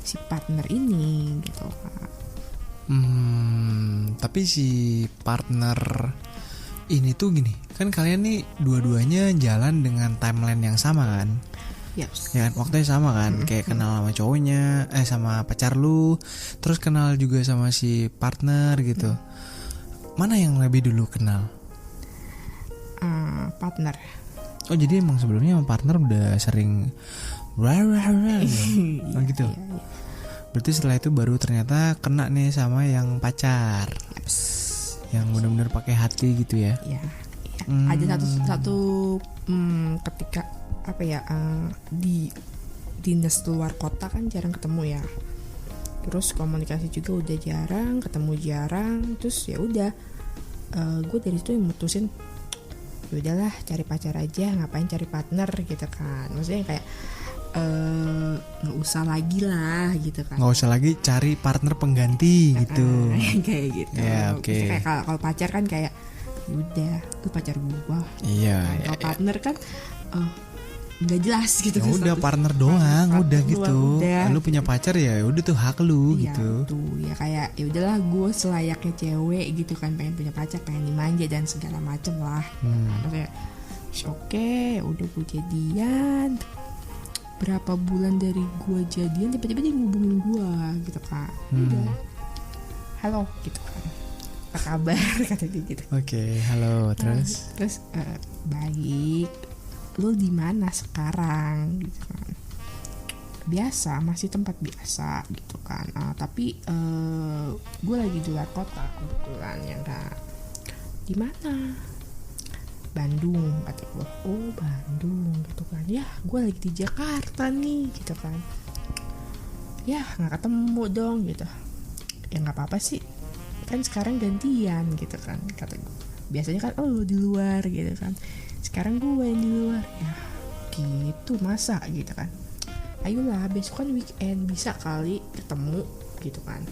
si partner ini gitu kan. Tapi si partner ini tuh gini, kan kalian nih dua-duanya jalan dengan timeline yang sama kan? Yes. Ya kan, waktunya sama kan, kayak kenal sama cowoknya, sama pacar lu, terus kenal juga sama si partner gitu. Mana yang lebih dulu kenal? Partner. Oh jadi emang sebelumnya sama partner udah sering oh gitu. Iya. Berarti setelah itu baru ternyata kena nih sama yang pacar, yang benar-benar pakai hati gitu ya? Iya. Ada satu ketika apa ya, di dinas luar kota kan jarang ketemu ya. Terus komunikasi juga udah jarang, ketemu jarang. Terus ya udah, gue dari situ yang mutusin, ya udahlah cari pacar aja, ngapain cari partner gitu kan. Maksudnya kayak nggak usah lagi lah gitu kan. Nggak usah lagi cari partner pengganti gitu. Kayak gitu. Ya, oke. Kayak kalau pacar kan kayak udah lu pacar gua. Iya. Kalau partner kan nggak jelas gitu. Ya udah partner doang, udah gitu. Udah. Lu punya pacar ya udah tuh hak lu Iya, gitu. tuh ya kayak ya udahlah gue selayaknya cewek gitu kan, pengen punya pacar, pengen dimanja dan segala macem lah. Maksudnya oke, udah gue jadian. Berapa bulan dari gue jadian tiba-tiba dia ngubungin gue gitu kan. Udah. Halo gitu kan. Apa kabar kata dia gitu. Oke, halo, terus Baik. Lo di mana sekarang gitu kan. Biasa, masih tempat biasa gitu kan. Tapi gue lagi di luar kota kebetulan ya enggak. Di mana? Bandung kata gue. Oh Bandung gitu kan. Ya gue lagi di Jakarta nih gitu kan. Ya nggak ketemu dong gitu. Ya nggak apa-apa sih, kan sekarang gantian gitu kan kata gue. Biasanya kan lo di luar gitu kan, sekarang gue yang di luar. Ya gitu masa gitu kan. Ayolah besok kan weekend, bisa kali ketemu gitu kan.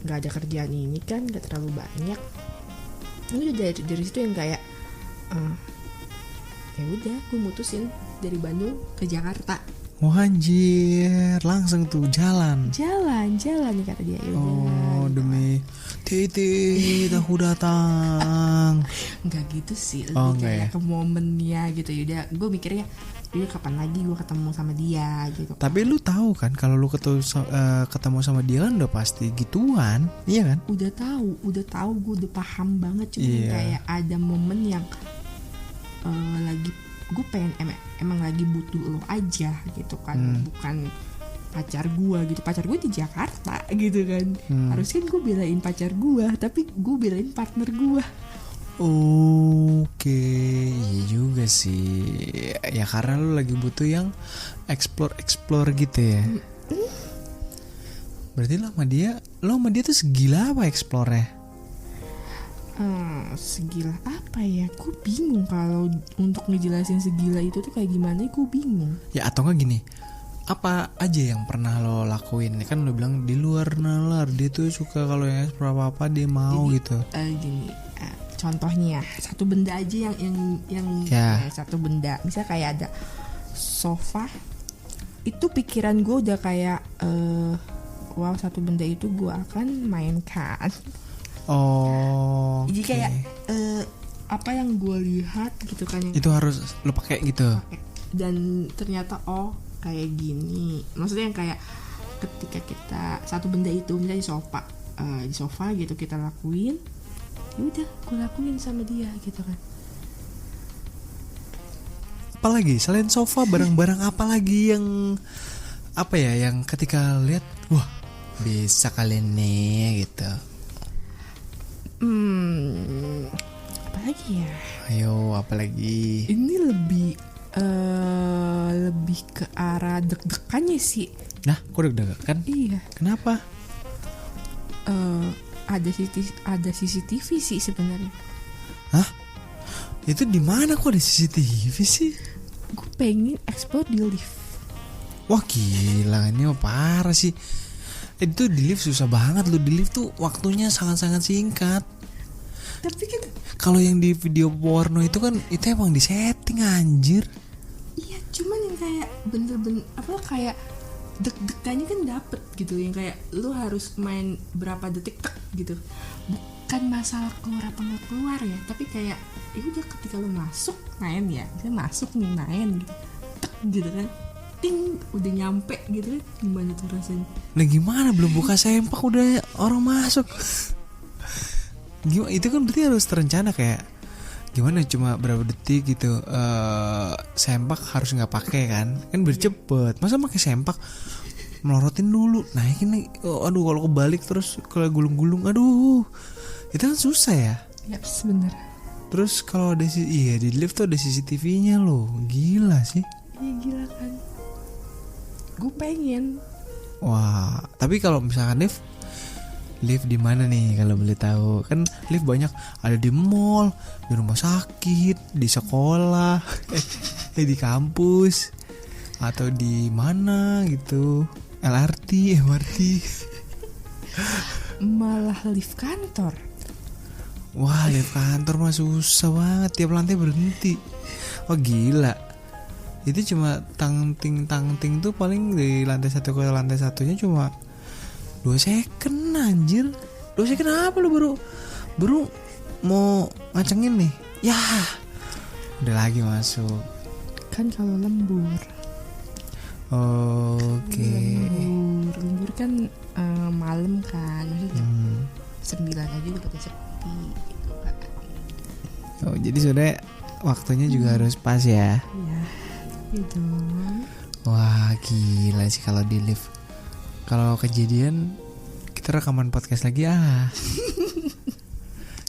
Nggak ada kerjaan ini kan, nggak terlalu banyak. Udah dari situ yang kayak ya udah gue mutusin dari Bandung ke Jakarta. Wah anjir, langsung tuh jalan Jalan nih kata dia. Oh demi titik aku datang. Enggak gitu sih, Oh, lebih kayak enggak ya? ke momennya gitu. Yaudah gue mikirnya yaudah kapan lagi gue ketemu sama dia gitu. Tapi lu tahu kan kalau lu ketemu sama dia kan udah pasti gituan, iya kan? Udah tahu gue udah paham banget. Cuma Iya. kayak ada momen yang lagi gue pengen emang lagi butuh lo aja gitu kan. Bukan pacar gue gitu. Pacar gue di Jakarta gitu kan. Harusnya kan gue belain pacar gue, tapi gue belain partner gue. Oke, iya juga sih. Ya karena lu lagi butuh yang explore gitu ya. Berarti lo sama dia tuh segila apa explore-nya? Segila apa ya? Gue bingung kalau untuk ngejelasin segila itu tuh kayak gimana. Gue bingung. Ya atau enggak gini, apa aja yang pernah lo lakuin? Kan lo bilang di luar nalar, dia tuh suka kalau yang explore apa dia mau. Jadi, gitu. Gini, contohnya satu benda aja yang Ya. satu benda. Misalnya kayak ada sofa, itu pikiran gue udah kayak wow, satu benda itu gue akan mainkan. Oh. Jadi oke. kayak apa yang gue lihat gitu kan yang itu harus lu pakai gitu. dan ternyata kayak gini. Maksudnya yang kayak ketika kita satu benda itu misalnya di sofa gitu kita lakuin, ya udah gue lakuin sama dia gitu kan. Apalagi selain sofa, barang-barang apa lagi yang apa ya, yang ketika lihat wah bisa kalian nih gitu. Apa lagi ya? Ayo apalagi. Ini lebih ke arah deg-degannya sih. Nah, kok deg-degan? Iya. Kenapa? Ada CCTV sih sebenarnya. Hah? Itu di mana kok ada CCTV sih? Gue pengen explore di lift. Wah gila, ini mah parah sih. Itu di lift susah banget loh. Di lift tuh waktunya sangat-sangat singkat. Tapi kan Kalau yang di video porno itu kan itu emang di setting anjir. iya, cuman yang kayak bener-bener apa kayak deg-degannya kan dapet gitu, yang kayak lu harus main berapa detik tek gitu. Bukan masalah keluar apa nggak keluar ya, tapi kayak udah ketika lu masuk main ya, kita masuk nih main gitu, tek gitu kan, ting udah nyampe gitu kan, gimana tuh rasanya? Nah gimana belum buka sempak udah orang masuk. Gimana itu kan berarti harus terencana kayak gimana cuma berapa detik gitu. Sempak harus nggak pakai kan biar cepet. Masa pakai sempak melorotin dulu naikin nih. Aduh kalau kebalik terus kalau gulung-gulung aduh itu kan susah ya. Ya bener. Terus kalau ada di lift tuh ada CCTV-nya loh. Gila sih. Iya gila kan. Gue pengen. Wah, tapi kalau misalkan lift di mana nih kalau boleh tahu? Kan lift banyak, ada di mall, di rumah sakit, di sekolah, di kampus, atau di mana gitu, LRT, MRT. Malah lift kantor. Wah, lift kantor mah susah banget, tiap lantai berhenti. Wah gila. Itu cuma tangting tuh paling dari lantai satu ke lantai satunya cuma 2 second anjir. 2 second apa lu baru mau ngacengin nih. Ya udah lagi masuk. Kan kalau lembur. Oke. Lembur kan malam kan, maksudnya 9 aja udah pada sepi gitu kan. Oh jadi sebenarnya waktunya juga harus pas ya. Iya gitu. Wah gila sih kalau di lift. Kalau kejadian kita rekaman podcast lagi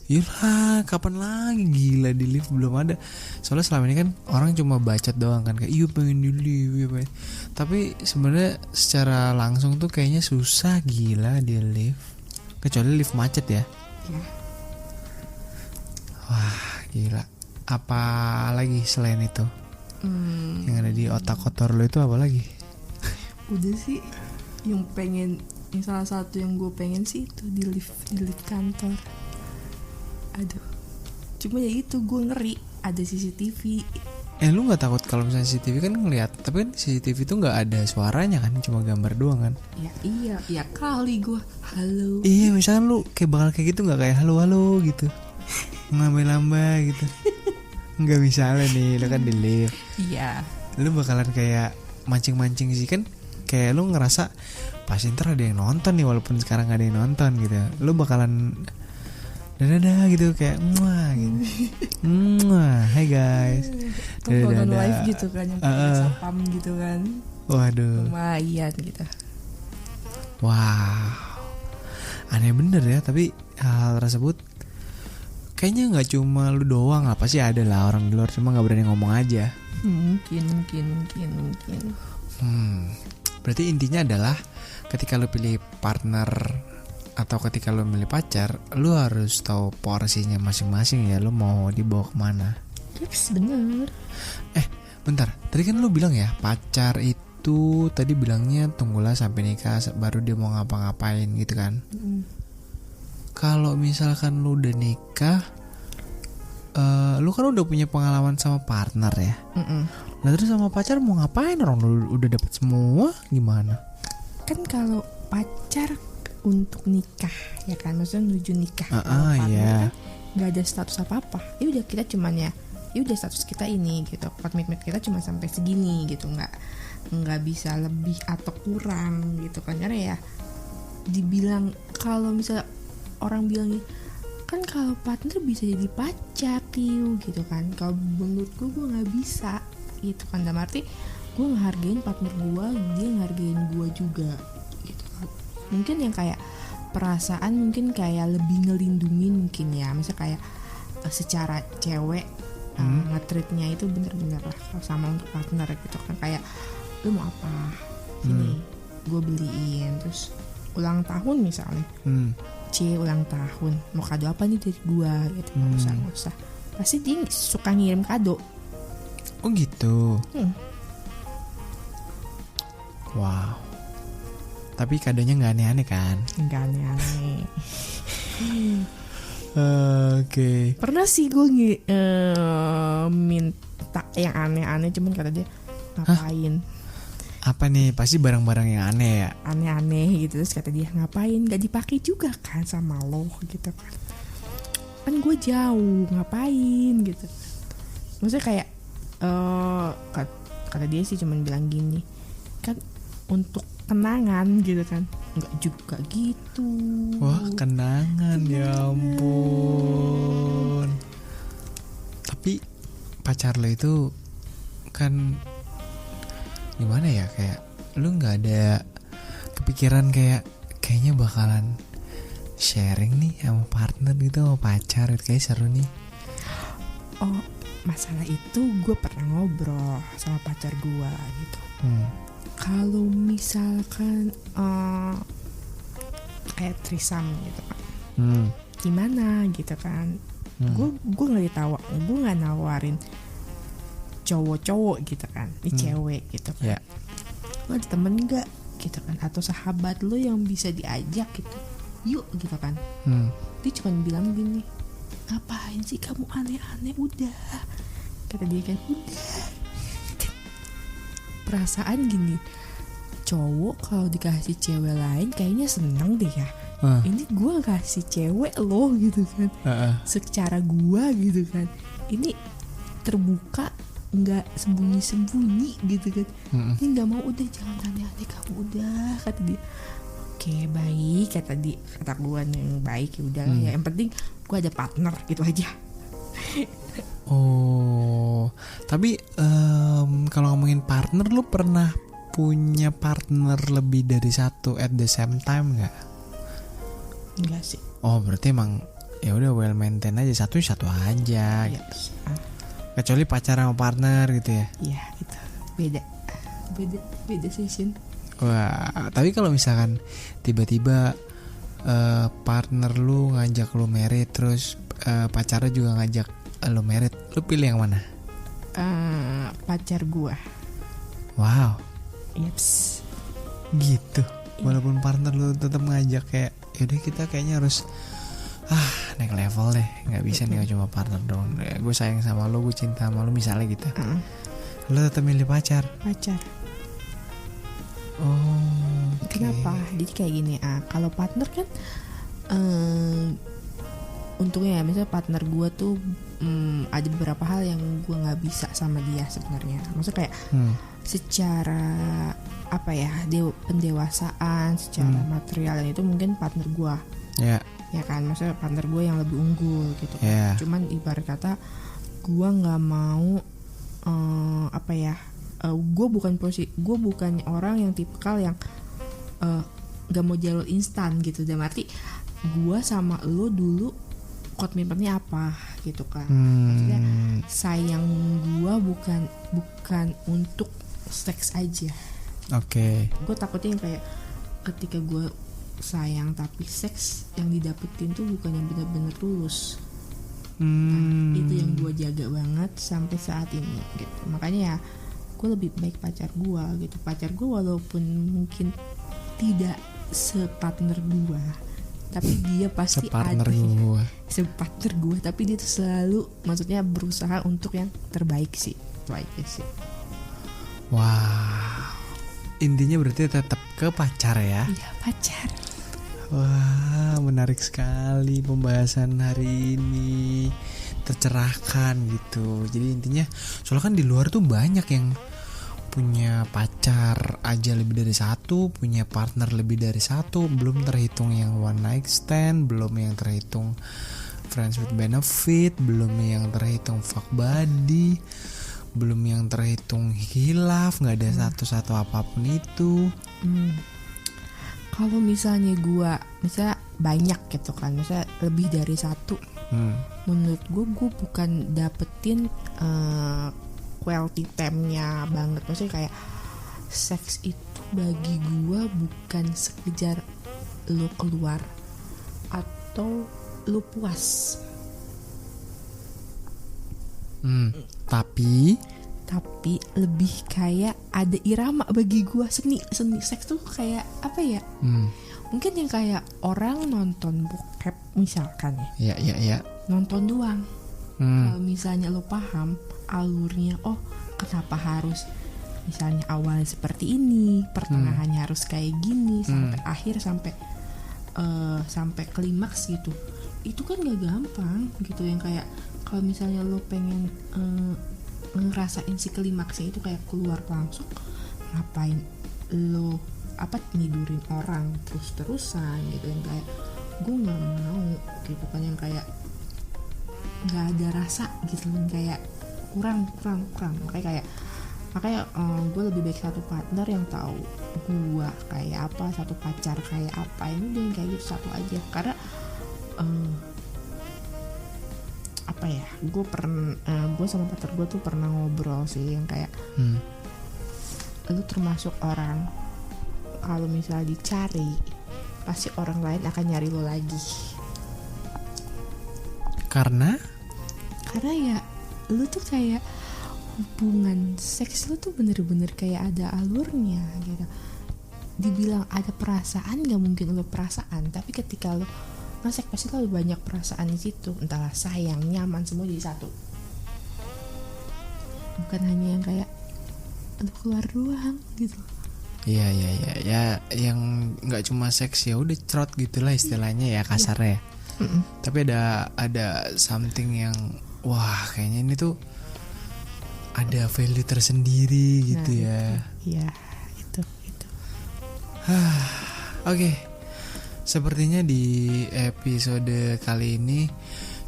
Yaudah kapan lagi, gila di lift belum ada. Soalnya selama ini kan orang cuma bacot doang kan, kayak iya pengen di lift. Tapi sebenarnya secara langsung tuh kayaknya susah gila di lift. Kecuali lift macet ya. Wah gila. Apa lagi selain itu? Yang ada di otak kotor lo itu apa lagi? Udah sih yang salah satu yang gue pengen sih itu di lift kantor. Aduh, cuma ya itu gue ngeri ada CCTV. Lu nggak takut kalau misalnya CCTV kan ngeliat, tapi kan CCTV itu nggak ada suaranya kan, cuma gambar doang kan? Ya iya kali gue halo. Iya misalkan lu kayak bakal kayak gitu nggak kayak halo gitu, ngambil-nambah gitu. Nggak misalnya nih lu kan di lift. Iya. Lu bakalan kayak mancing-mancing sih kan, kayak lu ngerasa pasti ntar ada yang nonton nih walaupun sekarang gak ada yang nonton gitu. Lu bakalan dadah gitu kayak muah gitu. Muah, hai guys. Tontonan live gitu kan yang pakai sapam gitu kan. Waduh. Lumayan gitu. Wow. Aneh bener ya, tapi hal tersebut kayaknya nggak cuma lu doang lah, pasti ada lah orang di luar cuma nggak berani ngomong aja. Mungkin. Berarti intinya adalah ketika lu pilih partner atau ketika lu milih pacar, lu harus tahu porsinya masing-masing ya, lu mau dibawa kemana. Yes, bener. Bentar, tadi kan lu bilang ya pacar itu tadi bilangnya tunggulah sampai nikah baru dia mau ngapa-ngapain gitu kan. Kalau misalkan lu udah nikah, lu kan udah punya pengalaman sama partner ya. Nah terus sama pacar mau ngapain? Orang lu udah dapet semua, gimana? Kan kalau pacar untuk nikah ya kan, maksudnya menuju nikah. Iya. Kan nggak ada status apa-apa. Ya udah kita cuman ya udah status kita ini gitu. Komitmen kita cuma sampai segini gitu, nggak bisa lebih atau kurang gitu kan. Karena ya dibilang kalau misalnya orang bilang kan kalau partner bisa jadi pacar gitu kan. Kalau menurut gue nggak bisa gitu kan. Dalam arti gue ngehargain partner gue, dia ngehargain gue juga gitu kan. Mungkin yang kayak perasaan mungkin kayak lebih ngelindungin mungkin ya. Misalnya kayak secara cewek nge-treatnya itu bener-bener lah sama untuk partner gitu kan. Kayak lu mau apa? Ini gue beliin. Terus ulang tahun misalnya, ulang tahun mau kado apa nih dari gua gitu. Nggak usah pasti dia suka ngirim kado. Oh gitu. Wow. Tapi kadonya nggak aneh-aneh kan? Nggak aneh-aneh. Oke. Pernah sih gue minta yang aneh-aneh, cuman kata dia ngapain? Apa nih? Pasti barang-barang yang aneh ya? Aneh-aneh gitu. Terus kata dia ngapain? Gak dipakai juga kan sama lo gitu kan. Kan gue jauh, ngapain gitu. Maksudnya kayak kata dia sih cuman bilang gini, kan untuk kenangan gitu kan. Enggak juga gitu. Wah, kenangan ya ampun. Tapi pacar lo itu kan gimana ya, kayak lu nggak ada kepikiran kayaknya bakalan sharing nih sama partner gitu, sama pacar gitu, kayak seru nih. Oh, masalah itu gue pernah ngobrol sama pacar gue gitu. Kalau misalkan kayak trisam gitu kan, gimana gitu kan? Gue nggak nawarin cowok-cowok gitu kan, ini cewek gitu kan. Yeah. Lo ada temen gak gitu kan, atau sahabat lo yang bisa diajak gitu, yuk gitu kan. Dia cuma bilang gini, ngapain sih kamu aneh-aneh, udah, kata dia kan, udah. Perasaan gini, cowok kalau dikasih cewek lain kayaknya seneng deh ya. Ini gue kasih cewek lo gitu kan, secara gue gitu kan, ini terbuka, nggak sembunyi-sembunyi gitu kan. Ini nggak mau, udah jangan aneh-aneh kamu, udah, kata dia. Oke, baik, kata gue yang baik, ya udah ya, yang penting gue ada partner gitu aja. Oh, tapi kalau ngomongin partner, lu pernah punya partner lebih dari satu at the same time nggak? Enggak sih. Oh, berarti emang ya udah well maintain aja, satu aja. Ya, Kecuali pacar sama partner gitu ya? Iya gitu, beda session. Wah, tapi kalau misalkan tiba-tiba partner lu ngajak lu merit, terus pacarnya juga ngajak lu merit, lu pilih yang mana? Pacar gua. Wow. Yeps. Gitu. Walaupun partner lu tetap ngajak kayak, yaudah kita kayaknya harus naik level deh, nggak bisa nih cuma partner dong. Gue sayang sama lo, gue cinta sama lo misalnya gitu. Lo tetap milih pacar. Oh, okay. Kenapa? Jadi kayak gini, kalau partner kan untungnya ya, misalnya partner gue tuh ada beberapa hal yang gue nggak bisa sama dia sebenarnya. Maksudnya kayak secara apa ya, pendewasaan, secara material itu mungkin partner gue. Ya kan, maksudnya partner gue yang lebih unggul gitu kan. Cuman ibarat kata gue nggak mau gue bukan orang yang tipikal yang nggak mau jalur instan gitu. Dan arti gue sama lo dulu komitmennya apa gitu kan. Maksudnya sayang gue bukan untuk seks aja. Oke. Gue takutnya yang kayak ketika gue sayang tapi seks yang didapetin tuh bukan yang benar-benar tulus. Nah, itu yang gue jaga banget sampai saat ini gitu. Makanya ya gue lebih baik pacar gue gitu. Pacar gue walaupun mungkin tidak separtner gue, tapi dia pasti Separtner ada gue. separtner gue, tapi dia tuh selalu maksudnya berusaha untuk yang terbaik sih. Wah, intinya berarti tetap ke pacar ya. Iya, pacar. Wah, menarik sekali pembahasan hari ini, tercerahkan gitu. Jadi intinya, soalnya kan di luar tuh banyak yang punya pacar aja lebih dari satu, punya partner lebih dari satu, belum terhitung yang one night stand, belum yang terhitung friends with benefit, belum yang terhitung fuck buddy, belum yang terhitung hilaf, nggak ada satu-satu apapun itu. Kalau misalnya misalnya banyak gitu kan, misalnya lebih dari satu, menurut gue bukan dapetin quality time-nya banget. Maksudnya kayak seks itu bagi gue bukan sekedar lo keluar atau lo puas. Tapi lebih kayak ada irama bagi gue. Seni seks tuh kayak apa ya? Mungkin yang kayak orang nonton bokep misalkan ya. Ya. Nonton doang. Kalau misalnya lo paham alurnya, oh kenapa harus misalnya awalnya seperti ini, pertengahannya harus kayak gini, sampai akhir, sampai klimaks gitu. Itu kan gak gampang gitu. Yang kayak kalau misalnya lo pengen ngerasain si klimaksnya itu kayak keluar langsung, ngapain lo nidurin orang terus-terusan gitu. Yang kayak gue gak mau gitu kan, yang kayak gak ada rasa gitu, yang kayak kurang. Makanya gue lebih baik satu partner yang tahu gue kayak apa, satu pacar kayak apa. Ini udah kayak gitu satu aja. Karena gue sama pacar gue tuh pernah ngobrol sih, yang kayak lu termasuk orang kalau misalnya dicari pasti orang lain akan nyari lo lagi. Karena ya lu tuh kayak hubungan seks lu tuh bener-bener kayak ada alurnya gitu. Dibilang ada perasaan, gak mungkin lu perasaan, tapi ketika lu nge-seks pasti lu banyak perasaan di situ, entahlah sayang, nyaman, semua jadi satu. Bukan hanya yang kayak lu keluar doang gitu. Iya, yang nggak cuma seks ya udah cerot gitulah istilahnya ya, kasarnya. Tapi ada something yang wah kayaknya ini tuh ada value tersendiri gitu ya. Iya, itu. Oke. Sepertinya di episode kali ini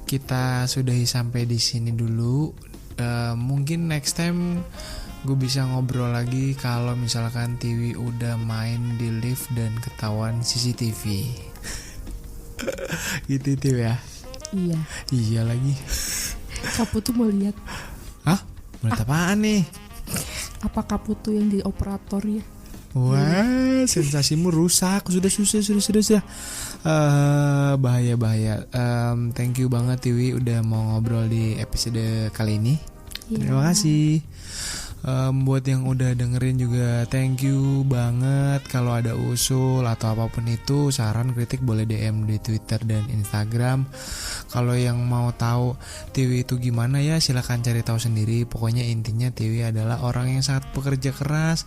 kita sudahi sampai di sini dulu. Mungkin next time gue bisa ngobrol lagi kalau misalkan Tiwi udah main di lift dan ketahuan CCTV. Gitu Tiwi ya. Iya lagi. Kapu tuh mau lihat. Hah? Melihat apaan nih? Apa Kapu tuh yang di operator ya? Wah, sensasimu rusak. Sudah. Bahaya. Thank you banget Tiwi udah mau ngobrol di episode kali ini. Terima kasih. Buat yang udah dengerin juga thank you banget. Kalau ada usul atau apapun itu, saran kritik boleh DM di Twitter dan Instagram. Kalau yang mau tahu Tiwi itu gimana ya silakan cari tahu sendiri. Pokoknya intinya Tiwi adalah orang yang sangat pekerja keras,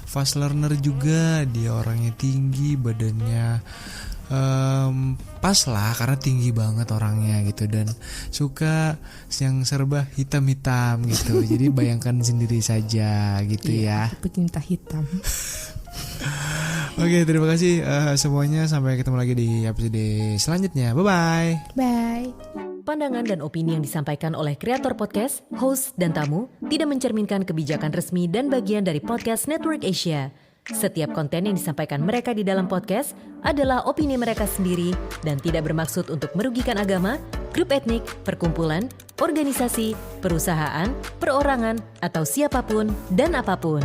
fast learner juga. Dia orangnya tinggi, badannya pas lah karena tinggi banget orangnya gitu, dan suka yang serba hitam-hitam gitu. Jadi bayangkan sendiri saja gitu ya. Pecinta hitam. Oke, terima kasih semuanya. Sampai ketemu lagi di episode selanjutnya. Bye. Pandangan dan opini yang disampaikan oleh kreator podcast, host, dan tamu tidak mencerminkan kebijakan resmi dan bagian dari Podcast Network Asia. Setiap konten yang disampaikan mereka di dalam podcast adalah opini mereka sendiri dan tidak bermaksud untuk merugikan agama, grup etnik, perkumpulan, organisasi, perusahaan, perorangan, atau siapapun dan apapun.